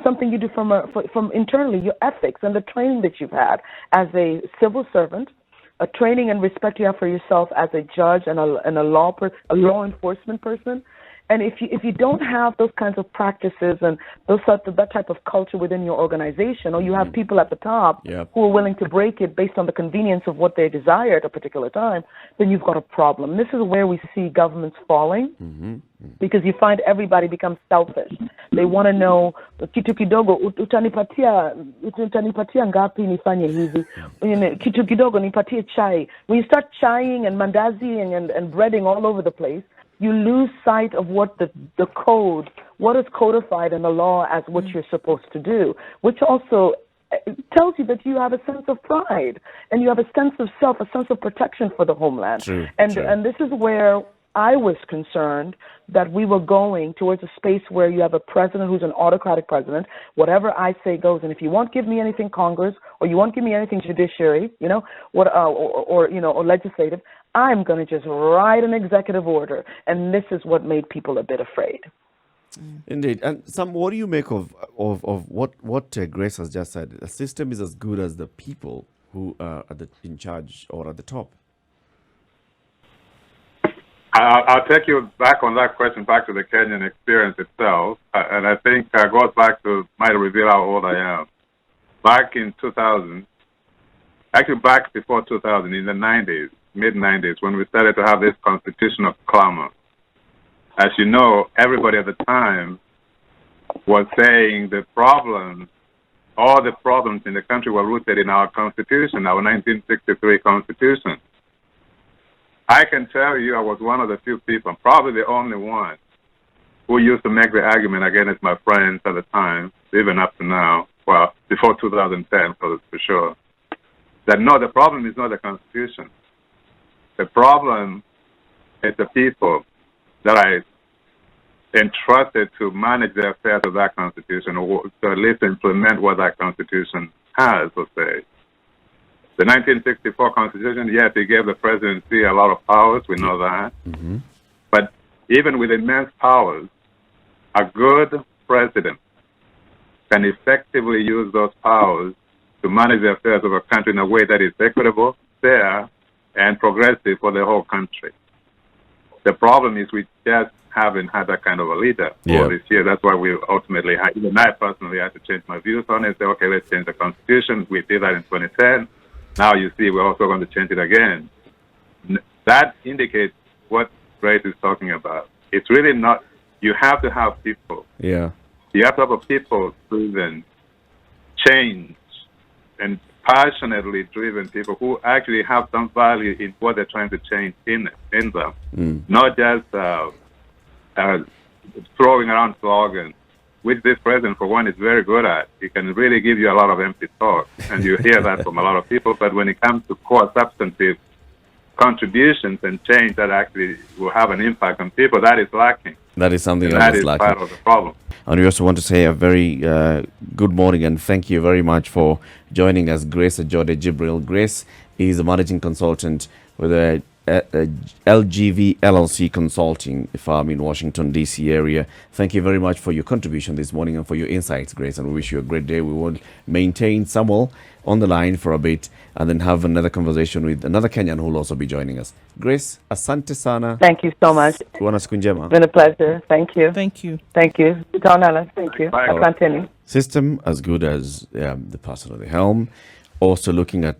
something you do from internally, your ethics and the training that you've had as a civil servant, a training and respect you have for yourself as a judge and a law enforcement person. And if you don't have those kinds of practices and that type of culture within your organization, or you have people at the top who are willing to break it based on the convenience of what they desire at a particular time, then you've got a problem. This is where we see governments falling, because you find everybody becomes selfish. They want to know, kitu kidogo utanipatia ngapi nifanye hivi, kitu kidogo nipatie chai. When you start chaiing and mandazi and breading all over the place, you lose sight of what the code, what is codified in the law as what you're supposed to do, which also tells you that you have a sense of pride and you have a sense of self, a sense of protection for the homeland. True. And this is where I was concerned that we were going towards a space where you have a president who's an autocratic president. Whatever I say goes. And if you won't give me anything Congress, or you won't give me anything judiciary, or legislative, I'm going to just write an executive order. And this is what made people a bit afraid. Indeed. And Sam, what do you make of what Grace has just said? A system is as good as the people who are in charge or at the top. I'll take you back on that question, back to the Kenyan experience itself. And I think it goes back to, might reveal how old I am. Back in 2000, actually back before 2000, in the 90s, mid-90s, when we started to have this constitutional clamor. As you know, everybody at the time was saying all the problems in the country were rooted in our Constitution, our 1963 Constitution. I can tell you I was one of the few people, probably the only one, who used to make the argument against my friends at the time, even up to now, well, before 2010, for sure, that no, the problem is not the Constitution. The problem is the people that I entrusted to manage the affairs of that Constitution, or to at least implement what that Constitution has, per se. The 1964 Constitution, yes, it gave the presidency a lot of powers, we know that. Mm-hmm. But even with immense powers, a good president can effectively use those powers to manage the affairs of a country in a way that is equitable, fair, and progressive for the whole country. The problem is we just haven't had that kind of a leader for this year. That's why we ultimately had, even I personally had to change my views on it, say, okay, let's change the Constitution. We did that in 2010. Now you see we're also going to change it again. That indicates what Grace is talking about. It's really not. You have to have people. Yeah. You have to have a people-driven change and passionately driven people who actually have some value in what they're trying to change in them, not just throwing around slogans, which this president, for one, is very good at. He can really give you a lot of empty talk, and you hear that from a lot of people. But when it comes to core substantive contributions and change that actually will have an impact on people, that is lacking. That is something that is is lacking. part of the problem. And we also want to say a very good morning and thank you very much for joining us, Grace Ajode Jibril. Grace is a managing consultant with a LGV LLC consulting firm in Washington, D.C. area. Thank you very much for your contribution this morning and for your insights, Grace, and we wish you a great day. We will maintain Samuel on the line for a bit and then have another conversation with another Kenyan who will also be joining us. Grace, asante sana. Thank you so much. Kuwa na siku njema. It's been a pleasure. Thank you. Thank you. Thank you. Don Ella, thank you. Bye. I'll continue. System as good as the person at the helm. Also looking at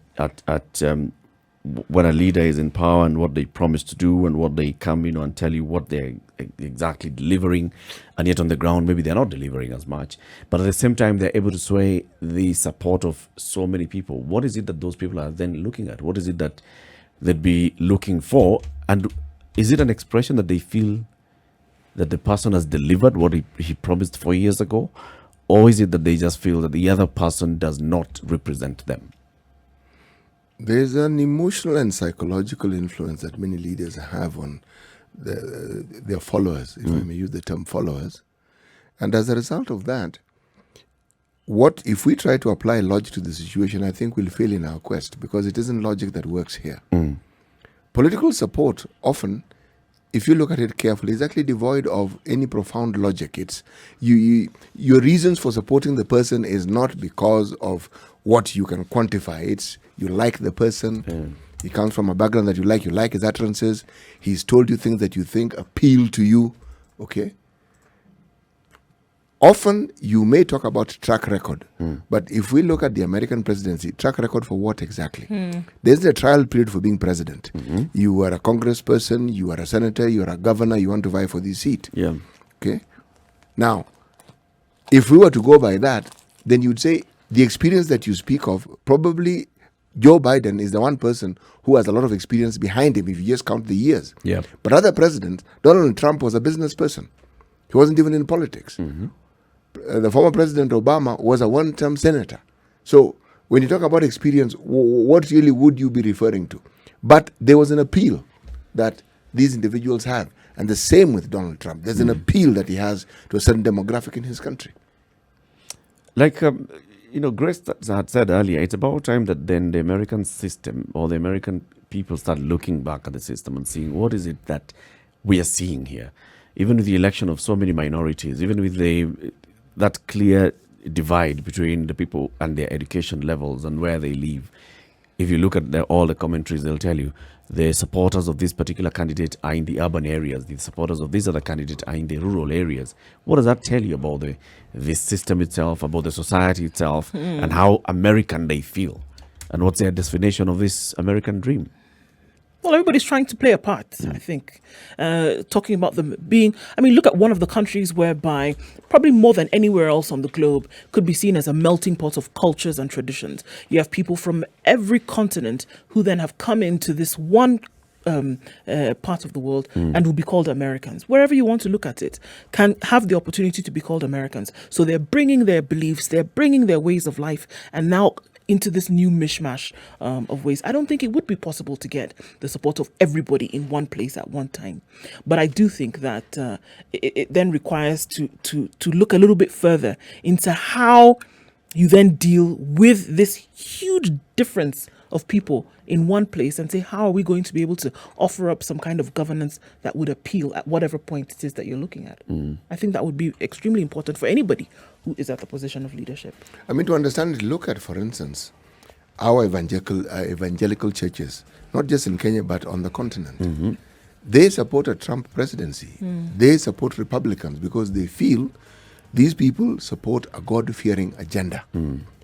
when a leader is in power and what they promise to do and what they come and tell you what they're exactly delivering, and yet on the ground maybe they're not delivering as much, but at the same time they're able to sway the support of so many people. What is it that those people are then looking at? What is it that they'd be looking for? And is it an expression that they feel that the person has delivered what he promised 4 years ago? Or is it that they just feel that the other person does not represent them? There's an emotional and psychological influence that many leaders have on their followers, if I may use the term followers. And as a result of that, what if we try to apply logic to the situation, I think we'll fail in our quest, because it isn't logic that works here. Political support often, if you look at it carefully, is actually devoid of any profound logic. It's your reasons for supporting the person is not because of what you can quantify. It's you like the person. He comes from a background that you like his utterances. He's told you things that you think appeal to you. Okay. Often you may talk about track record, but if we look at the American presidency, track record for what exactly? There's a trial period for being president. You are a congressperson, you are a senator, you are a governor, you want to vie for this seat. Yeah. Okay. Now, if we were to go by that, then you'd say the experience that you speak of, probably Joe Biden is the one person who has a lot of experience behind him if you just count the years. Yeah. But other presidents, Donald Trump was a business person. He wasn't even in politics. The former President Obama was a one-term senator. So when you talk about experience, what really would you be referring to? But there was an appeal that these individuals have. And the same with Donald Trump. There's an appeal that he has to a certain demographic in his country. Like, Grace had said earlier, it's about time that then the American system or the American people start looking back at the system and seeing what is it that we are seeing here. Even with the election of so many minorities, even with that clear divide between the people and their education levels and where they live. If you look at all the commentaries, they'll tell you the supporters of this particular candidate are in the urban areas, the supporters of this other candidate are in the rural areas. What does that tell you about the system itself, about the society itself, and how American they feel? And what's their definition of this American dream? Well, everybody's trying to play a part, I think. Talking about them being, look at one of the countries whereby probably more than anywhere else on the globe could be seen as a melting pot of cultures and traditions. You have people from every continent who then have come into this one part of the world and will be called Americans. Wherever you want to look at it, can have the opportunity to be called Americans. So they're bringing their beliefs, they're bringing their ways of life, and now into this new mishmash of ways. I don't think it would be possible to get the support of everybody in one place at one time. But I do think that it then requires to look a little bit further into how you then deal with this huge difference of people in one place and say, how are we going to be able to offer up some kind of governance that would appeal at whatever point it is that you're looking at? I think that would be extremely important for anybody who is at the position of leadership. To understand it, look at, for instance, our evangelical churches, not just in Kenya, but on the continent. They support a Trump presidency. They support Republicans because they feel these people support a God-fearing agenda.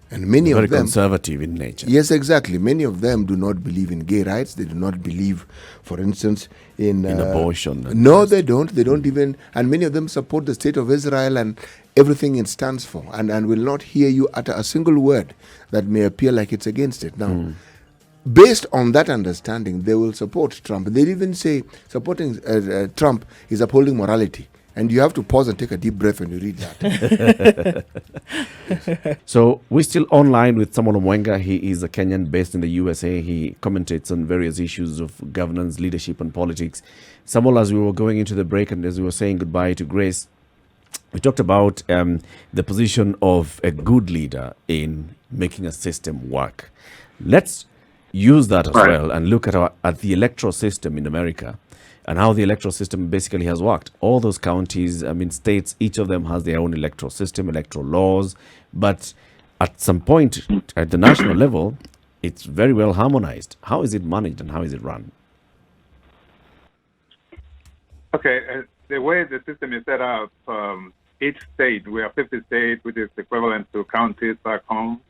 And many very of them conservative in nature. Yes, exactly. Many of them do not believe in gay rights. They do not believe, for instance, in abortion. No, they don't. They don't even. And many of them support the state of Israel and everything it stands for, and will not hear you utter a single word that may appear like it's against it. Now, based on that understanding, they will support Trump. They even say supporting Trump is upholding morality. And you have to pause and take a deep breath when you read that. So we're still online with Samuel Mwenga. He is a Kenyan based in the USA. He commentates on various issues of governance, leadership, and politics. Samuel, as we were going into the break and as we were saying goodbye to Grace, we talked about the position of a good leader in making a system work. Let's use that as well and look at the electoral system in America and how the electoral system basically has worked. All those counties, states, each of them has their own electoral system, electoral laws, but at some point at the national level, it's very well harmonized. How is it managed and how is it run? Okay, the way the system is set up, each state, we have 50 states, which is equivalent to counties back home.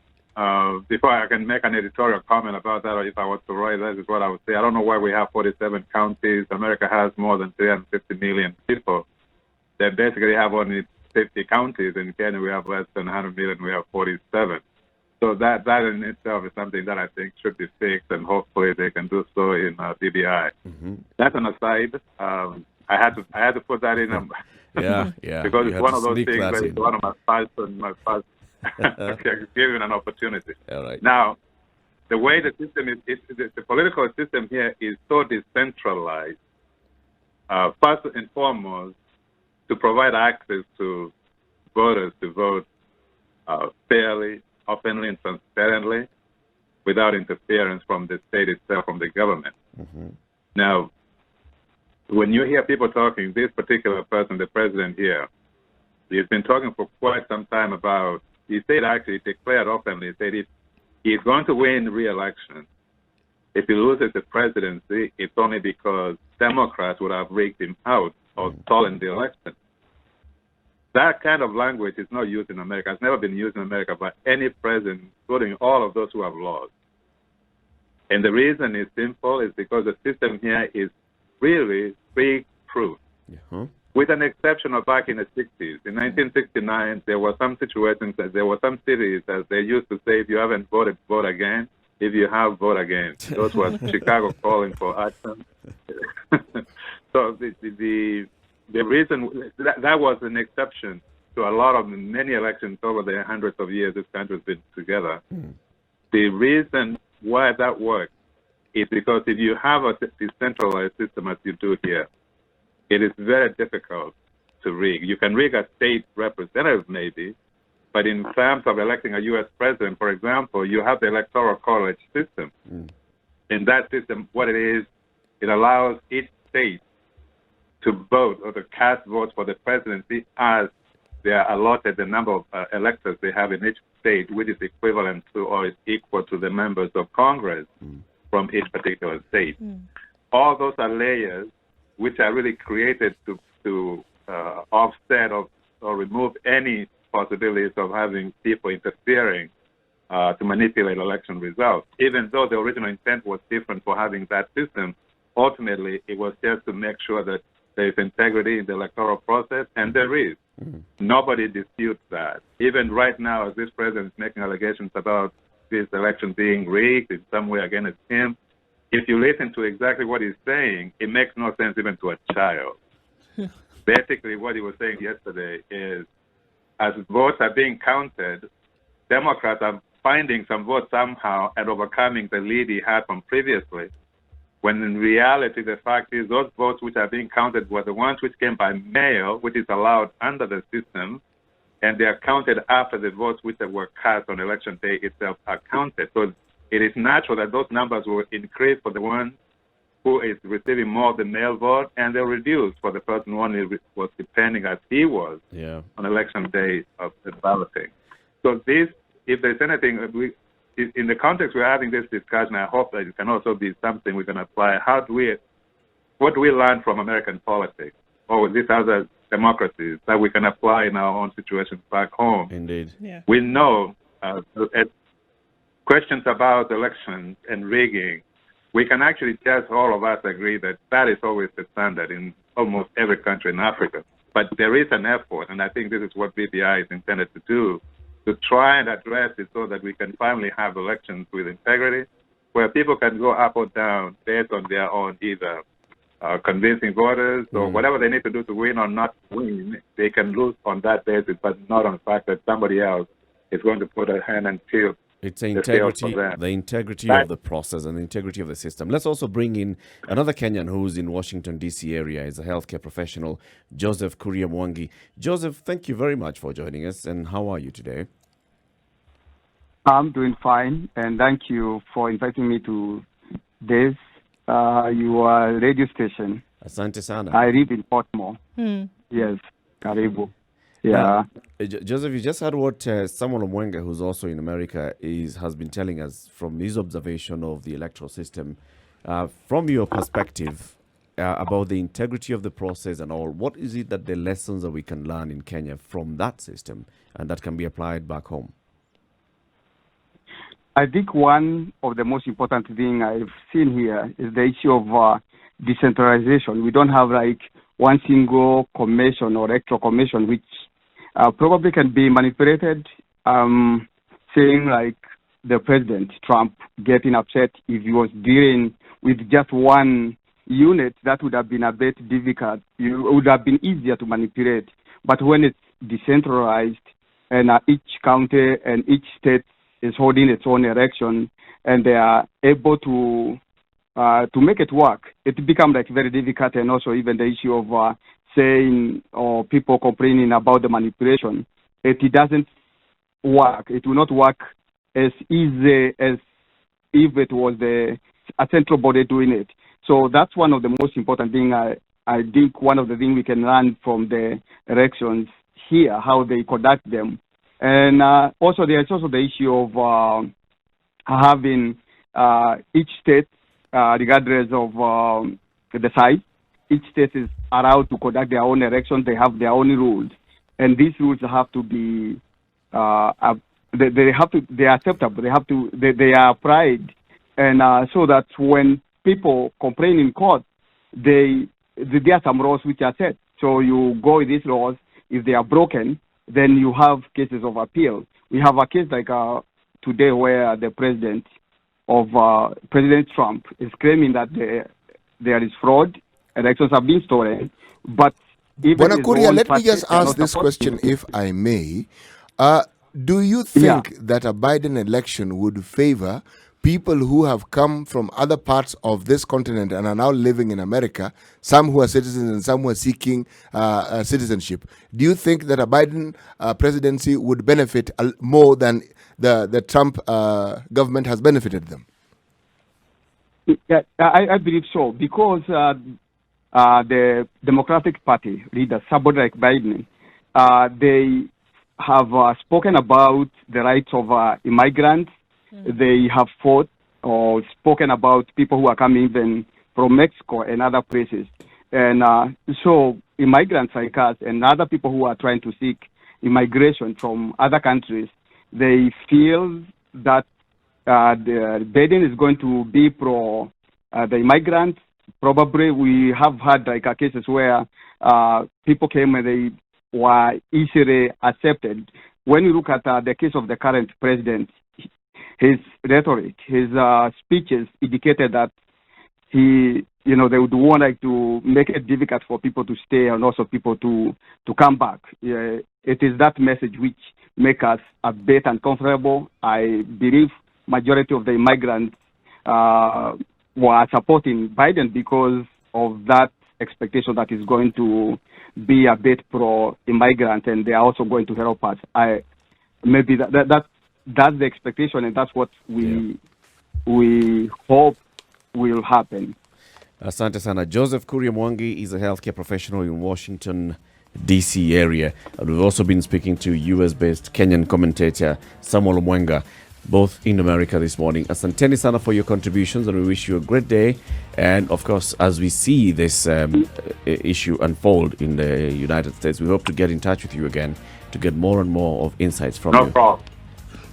Before I can make an editorial comment about that, or if I was to write, that is what I would say. I don't know why we have 47 counties. America has more than 350 million people. They basically have only 50 counties. In Kenya, we have less than 100 million. We have 47. So that in itself is something that I think should be fixed, and hopefully they can do so in BBI. That's an aside. I had to put that in. Yeah. Because it's one of those things that is one of my first. Okay, given an opportunity. All right. Now, the way the system is, the political system here is so decentralized. First and foremost, to provide access to voters to vote fairly, openly, and transparently, without interference from the state itself, from the government. Now, when you hear people talking, this particular person, the president here, he's been talking for quite some time about. He said, actually, declared openly, he said if he's going to win re-election, if he loses the presidency, it's only because Democrats would have rigged him out or stolen the election. That kind of language is not used in America. It's never been used in America by any president, including all of those who have lost. And the reason is simple, is because the system here is really rig-proof. With an exception of back in the 60s. In 1969, there were some situations that there were some cities that they used to say, if you haven't voted, vote again. If you have, vote again. Those were Chicago calling for action. So the reason, that was an exception to a lot of many elections over the hundreds of years this country's been together. The reason why that works is because if you have a decentralized system as you do here, it is very difficult to rig. You can rig a state representative maybe, but in terms of electing a U.S. president, for example, you have the electoral college system. In that system, what it is, it allows each state to vote or to cast votes for the presidency as they are allotted the number of electors they have in each state, which is equivalent to or is equal to the members of Congress from each particular state. All those are layers which are really created to offset or remove any possibilities of having people interfering to manipulate election results. Even though the original intent was different for having that system, ultimately it was just to make sure that there is integrity in the electoral process, and there is. Nobody disputes that. Even right now, as this president is making allegations about this election being rigged in some way against him, if you listen to exactly what he's saying, it makes no sense even to a child. Basically, what he was saying yesterday is, as votes are being counted, Democrats are finding some votes somehow and overcoming the lead he had from previously, when in reality, the fact is those votes which are being counted were the ones which came by mail, which is allowed under the system, and they are counted after the votes which were cast on election day itself are counted. So it is natural that those numbers will increase for the one who is receiving more of the mail vote, and they'll reduce for the person who only was depending as he was on election day of the balloting. So this, if there's anything, in the context we're having this discussion, I hope that it can also be something we can apply. What do we learn from American politics or these other democracies that we can apply in our own situations back home? Indeed. We know questions about elections and rigging, we can actually just all of us agree that that is always the standard in almost every country in Africa. But there is an effort, and I think this is what BBI is intended to do, to try and address it so that we can finally have elections with integrity, where people can go up or down based on their own either convincing voters or whatever they need to do to win or not win. They can lose on that basis, but not on the fact that somebody else is going to put a hand and tilt. It's the integrity of the process and the integrity of the system. Let's also bring in another Kenyan who's in Washington, D.C. area. He's a healthcare professional, Joseph Kuria Mwangi. Joseph, thank you very much for joining us. And how are you today? I'm doing fine, and thank you for inviting me to this, your radio station. Asante sana. I live in Portmore. Yes, Karibu. Yeah. Joseph, you just heard what Samuel Mwenga, who's also in America, has been telling us from his observation of the electoral system. From your perspective about the integrity of the process and all, what is it that the lessons that we can learn in Kenya from that system and that can be applied back home? I think one of the most important thing I've seen here is the issue of decentralization. We don't have like one single commission or electoral commission, which probably can be manipulated, saying like the president, Trump, getting upset if he was dealing with just one unit. That would have been a bit difficult. It would have been easier to manipulate. But when it's decentralized and each county and each state is holding its own election and they are able to make it work, it becomes like very difficult. And also even the issue of saying or people complaining about the manipulation, it doesn't work. It will not work as easy as if it was a central body doing it. So that's one of the most important things. I think one of the things we can learn from the elections here, how they conduct them. And also there's also the issue of having each state, regardless of the size, each state is allowed to conduct their own elections. They have their own rules, and these rules have to be they are acceptable. They are applied, and so that when people complain in court, there are some laws which are set. So you go with these laws. If they are broken, then you have cases of appeal. We have a case like today where the President Trump is claiming that there is fraud, elections have been stolen, but even Kuria, let me just ask this question, if I may. Do you think that a Biden election would favor people who have come from other parts of this continent and are now living in America, some who are citizens and some who are seeking citizenship? Do you think that a Biden presidency would benefit more than the Trump government has benefited them? Yeah, I believe so, because the Democratic Party leader, somebody like Biden, they have spoken about the rights of immigrants. They have fought or spoken about people who are coming even from Mexico and other places. And so immigrants like us and other people who are trying to seek immigration from other countries, they feel that the Biden is going to be pro the immigrants. Probably we have had like cases where people came and they were easily accepted. When you look at the case of the current president, his rhetoric, his speeches indicated that they would want like to make it difficult for people to stay and also people to come back. It is that message which makes us a bit uncomfortable. I believe majority of the immigrants were supporting Biden because of that expectation that is going to be a bit pro-immigrant, and they are also going to help us. Maybe that's the expectation, and that's what we hope will happen. Asante sana. Joseph Kuria Mwangi is a healthcare professional in Washington, D.C. area. And we've also been speaking to US-based Kenyan commentator Samuel Mwenga, both in America this morning. Asanteni sana for your contributions, and we wish you a great day. And of course, as we see this issue unfold in the United States, we hope to get in touch with you again to get more and more of insights from you. No problem.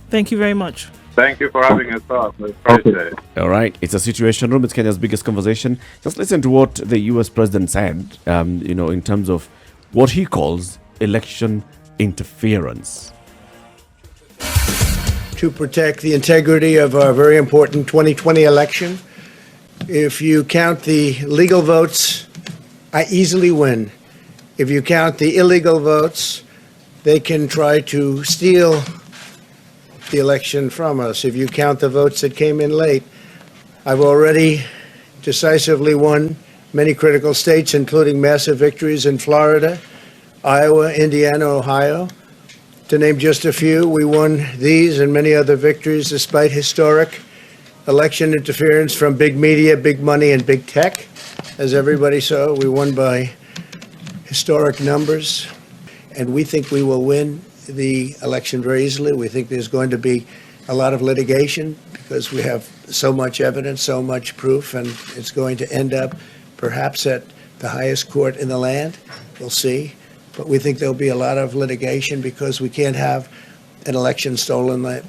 Thank you very much. Thank you for having us on. We appreciate it. All right. It's a Situation Room. It's Kenya's biggest conversation. Just listen to what the U.S. president said, in terms of what he calls election interference. To protect the integrity of our very important 2020 election, if you count the legal votes, I easily win. If you count the illegal votes, they can try to steal the election from us. If you count the votes that came in late, I've already decisively won many critical states, including massive victories in Florida, Iowa, Indiana, Ohio. To name just a few, we won these and many other victories despite historic election interference from big media, big money, and big tech. As everybody saw, we won by historic numbers, and we think we will win the election very easily. We think there's going to be a lot of litigation because we have so much evidence, so much proof, and it's going to end up perhaps at the highest court in the land. We'll see. But we think there'll be a lot of litigation because we can't have an election stolen like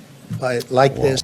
this.